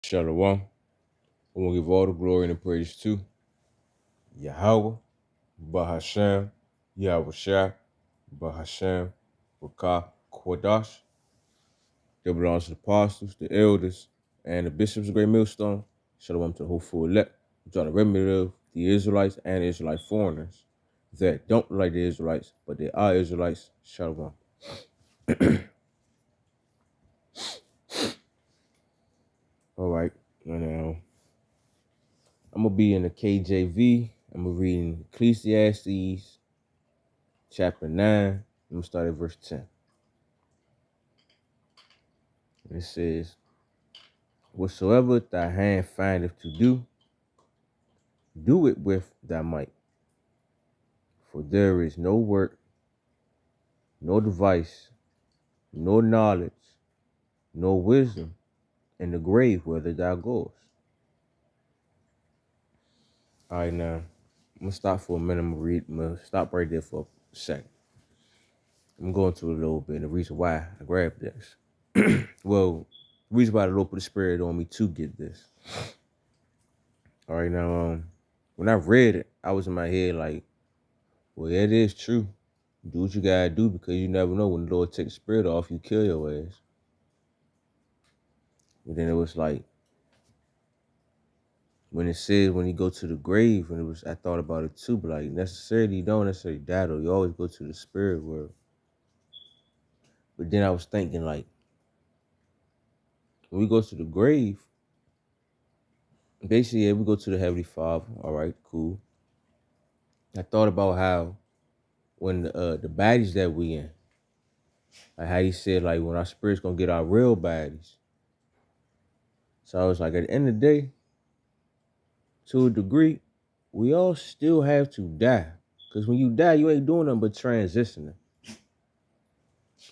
Shalom. I want to give all the glory and the praise to Yahweh, Bahashem, Yahweh Shai, Bahashem, Rakah, Kodash. That belongs to the apostles, the elders, and the bishops of Great Millstone. Shalom to the whole full elect. I'm trying to remedy of the Israelites and Israelite foreigners that don't like the Israelites, but they are Israelites. Shalom. All right. Now, I'm going to be in the KJV. I'm going to read in Ecclesiastes chapter 9. I'm going to start at verse 10. And it says, whatsoever thy hand findeth to do, do it with thy might. For there is no work, no device, no knowledge, no wisdom in the grave whither thou goest. All right, now, I'm going to stop for a minute. I'm going to stop right there for a second. I'm going to a little bit, and the reason why I grabbed this. Well, the reason why the Lord put the Spirit on me to get this. All right, now, when I read it, I was in my head like, well, it is true. Do what you gotta do, because you never know when the Lord takes the spirit off, you kill your ass. But then it was like, when it says when you go to the grave, and I thought about it too, but like necessarily you don't necessarily die though. You always go to the spirit world. But then I was thinking like, when we go to the grave, basically, yeah, we go to the Heavenly Father. All right, cool. I thought about how when the bodies that we in, like how he said, like when our spirit's gonna get our real bodies. So I was like, at the end of the day, to a degree, we all still have to die. Because when you die, you ain't doing nothing but transitioning.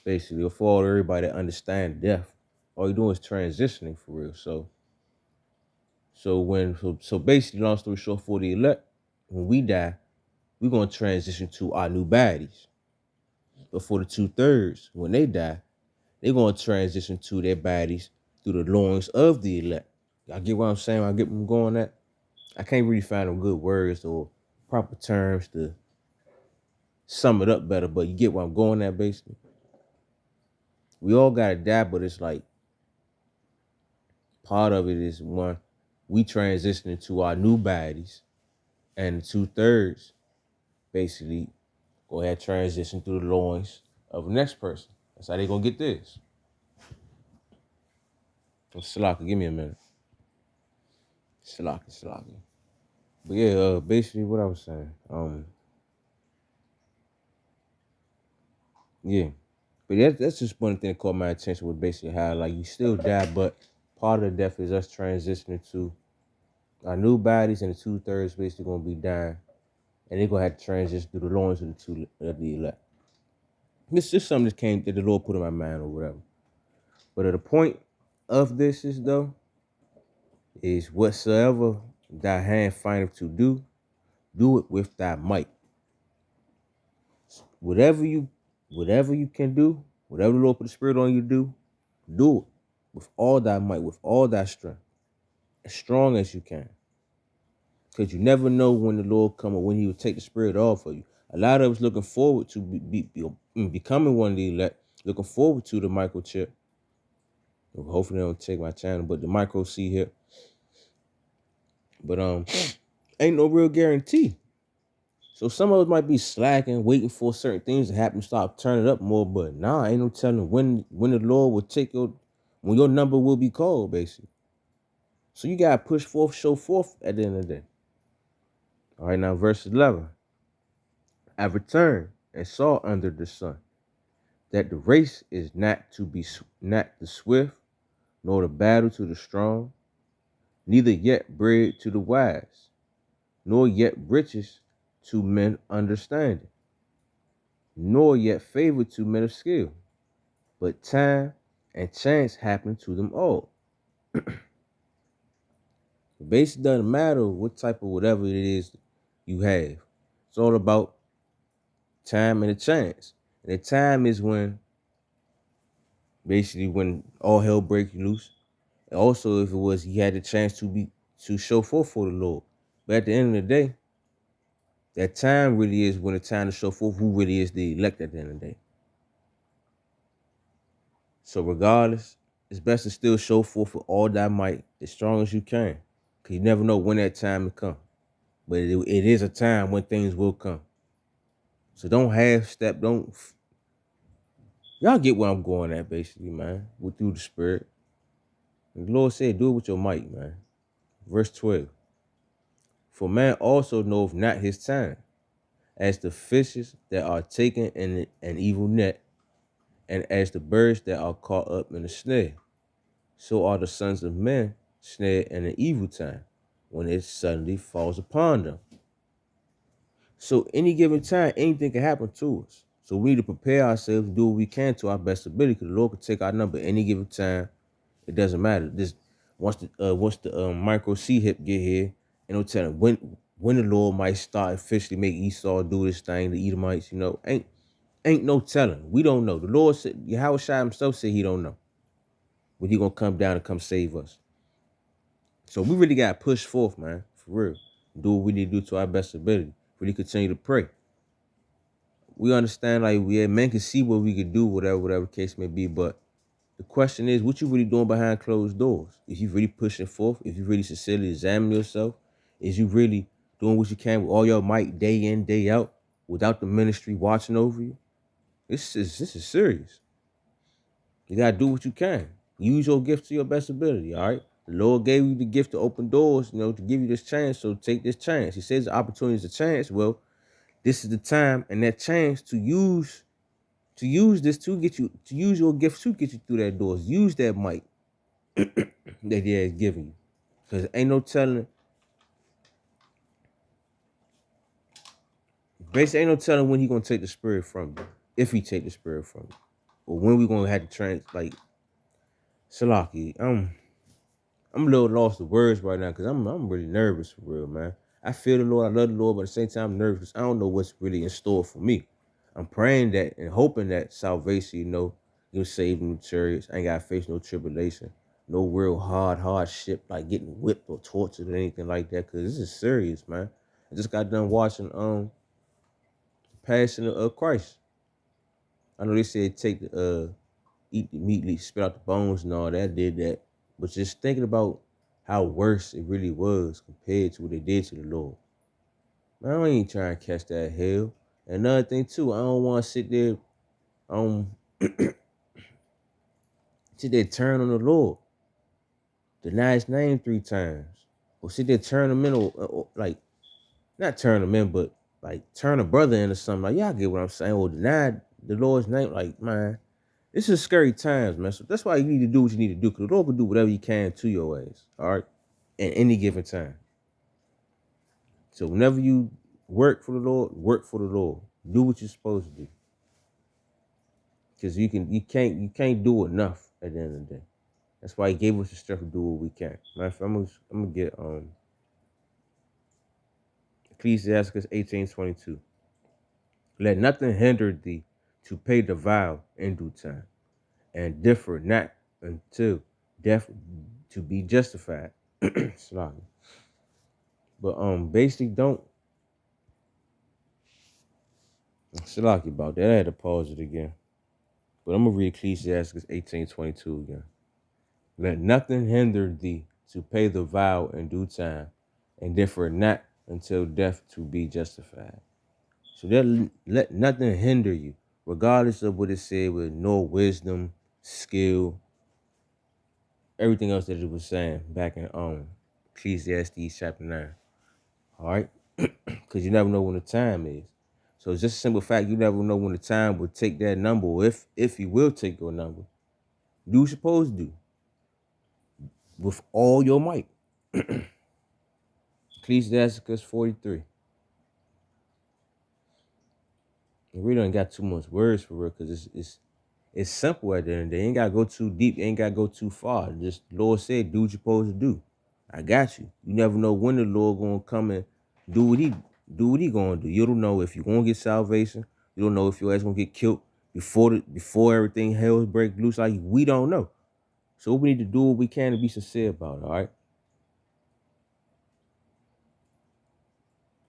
Basically, for all everybody that understand death, all you doing is transitioning for real. So basically, long story short, for the elect, when we die, we're gonna transition to our new bodies. But for the 2/3, when they die, they're gonna transition to their bodies through the loins of the elect. Y'all get what I'm saying? I get where I'm going at. I can't really find them good words or proper terms to sum it up better, but you get where I'm going at, basically. We all gotta die, but it's like part of it is one, we transitioning to our new bodies, and the 2/3 basically go ahead transition through the loins of the next person. That's how they gonna get this. So Salaka, give me a minute. Salaka. But yeah, basically what I was saying. Yeah. But that's just one thing that caught my attention, was basically how like you still die, but part of the death is us transitioning to our new bodies, and the 2/3 basically gonna be dying, and they're gonna have to transition through the loins of the elect. This is something that the Lord put in my mind or whatever. But the point of this is though, is whatsoever thy hand findeth to do, do it with thy might. Whatever you can do, whatever the Lord put the Spirit on you to do it with all thy might, with all thy strength, as strong as you can. Because you never know when the Lord come or when he will take the spirit off of you. A lot of us looking forward to becoming one of the elect, looking forward to the microchip. Hopefully they don't take my channel, but the micro C here. But ain't no real guarantee. So some of us might be slacking, waiting for certain things to happen, start turning up more, but nah, ain't no telling when the Lord will take when your number will be called, basically. So you gotta push forth, show forth at the end of the day. All right, now verse 11. I returned and saw under the sun that the race is not the swift, nor the battle to the strong, neither yet bread to the wise, nor yet riches to men understanding, nor yet favor to men of skill, but time and chance happen to them all. Basically, doesn't matter what type of whatever it is you have. It's all about time and a chance. And the time is when basically when all hell breaks loose. Also, if it was he had the chance to show forth for the Lord. But at the end of the day, that time really is when the time to show forth who really is the elect at the end of the day. So regardless, it's best to still show forth with all that might as strong as you can. Cause you never know when that time will come. But it is a time when things will come. So don't half step, y'all get where I'm going at basically, man. Through the spirit. And the Lord said, do it with your might, man. Verse 12. For man also knoweth not his time, as the fishes that are taken in an evil net, and as the birds that are caught up in a snare. So are the sons of men snared in an evil time, when it suddenly falls upon them. So any given time, anything can happen to us. So we need to prepare ourselves, do what we can to our best ability, because the Lord can take our number any given time. It doesn't matter. This once the micro C hip get here, and no telling when the Lord might start officially make Esau do this thing, the Edomites, ain't no telling. We don't know. The Lord said, Yahweh Shai himself said he don't know when he gonna come down and come save us. So we really gotta push forth, man, for real. Do what we need to do to our best ability. Really continue to pray. We understand, like, men can see what we could do, whatever the case may be, but the question is, what you really doing behind closed doors? If you really pushing forth, if you really sincerely examine yourself, is you really doing what you can with all your might, day in, day out, without the ministry watching over you? This is serious. You gotta do what you can. Use your gift to your best ability, all right? The Lord gave you the gift to open doors, to give you this chance, so take this chance. He says the opportunity is a chance. Well, this is the time and that chance to use this to get you, to use your gift to get you through that doors. Use that might that he has given you. Because ain't no telling, basically ain't no telling when he gonna take the spirit from you. If he take the spirit from you. Or when we gonna have to Salaki, I'm a little lost of words right now because I'm really nervous for real, man. I feel the Lord, I love the Lord, but at the same time I'm nervous because I don't know what's really in store for me. I'm praying that and hoping that salvation, you're saved in the chariots. I ain't gotta face no tribulation, no real hardship like getting whipped or tortured or anything like that. Cause this is serious, man. I just got done watching Passion of Christ. I know they said take the eat the meat, spit out the bones and all that. I did that. But just thinking about how worse it really was compared to what they did to the Lord. Man, I ain't trying to catch that hell. And another thing too, I don't want to sit there, turn on the Lord, deny his name 3 times, or sit there turn him in, or like not turn him in, but like turn a brother into something. Like, y'all get what I'm saying? Or deny the Lord's name. Like, man, this is scary times, man. So that's why you need to do what you need to do, because the Lord will do whatever you can to your ass, all right, at any given time. So whenever you work for the Lord, work for the Lord. Do what you're supposed to do, because you can't do enough at the end of the day. That's why He gave us the strength to do what we can. I'm gonna get Ecclesiastes 18:22. Let nothing hinder thee to pay the vow in due time, and differ not until death to be justified. But basically don't Salaki about that. I had to pause it again. But I'm gonna read Ecclesiastes 18:22 again. Let nothing hinder thee to pay the vow in due time, and differ not until death to be justified. So let nothing hinder you, regardless of what it said with no wisdom, skill, everything else that it was saying back in Ecclesiastes chapter 9. All right? Because you never know when the time is. So it's just a simple fact, you never know when the time will take that number, or if he will take your number. Do what you're supposed to do with all your might. Ecclesiastes 43. We don't got too much words for real, because it's simple at the end of the day. Ain't gotta go too deep, ain't gotta go too far. Just Lord said, do what you're supposed to do. I got you. You never know when the Lord gonna come and do what he gonna do. You don't know if you're gonna get salvation. You don't know if your ass gonna get killed before everything hell break loose. Like, we don't know. So we need to do what we can to be sincere about it, all right?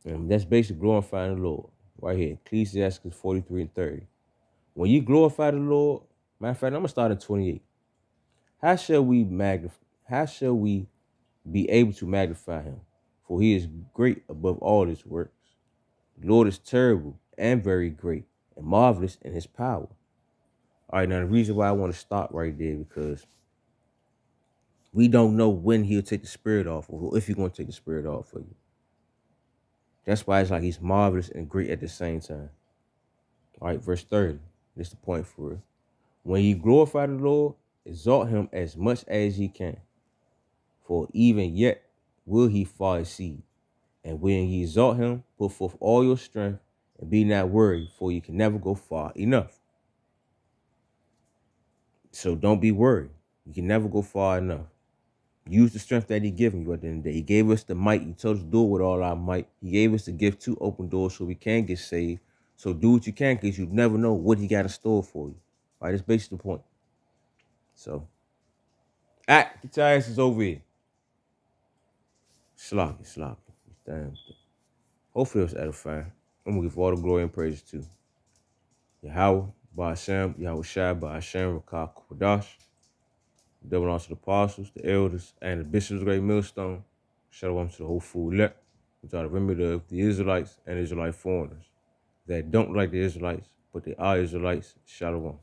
And that's basically glorifying the Lord. Right here, Ecclesiastes 43 and 30. When you glorify the Lord, matter of fact, I'm gonna start at 28. How shall we magnify? How shall we be able to magnify him? For he is great above all his works. The Lord is terrible and very great and marvelous in his power. All right, now the reason why I want to stop right there because we don't know when he'll take the spirit off or if he's going to take the spirit off for you. That's why it's like he's marvelous and great at the same time. All right, verse 30. This is the point for it. When you glorify the Lord, exalt him as much as ye can. For even yet will he far exceed. And when ye exalt him, put forth all your strength and be not worried, for you can never go far enough. So don't be worried. You can never go far enough. Use the strength that he given you at the end of the day. He gave us the might. He told us to do it with all our might. He gave us the gift to open doors so we can get saved. So do what you can because you never know what he got in store for you. All right, that's basically the point. So, get your asses over here. Sloppy. Damn. Hopefully it was edifying. I'm going to give all the glory and praise to Yahweh, Ba'ashem, Yahweh Shai, Ba'ashem, Rakah, Kwadash. Double honor to the apostles, the elders, and the bishops of the great millstone. Shalom to the whole full elect, which are the remedy of the Israelites and Israelite foreigners that don't like the Israelites, but they are Israelites. Shalom.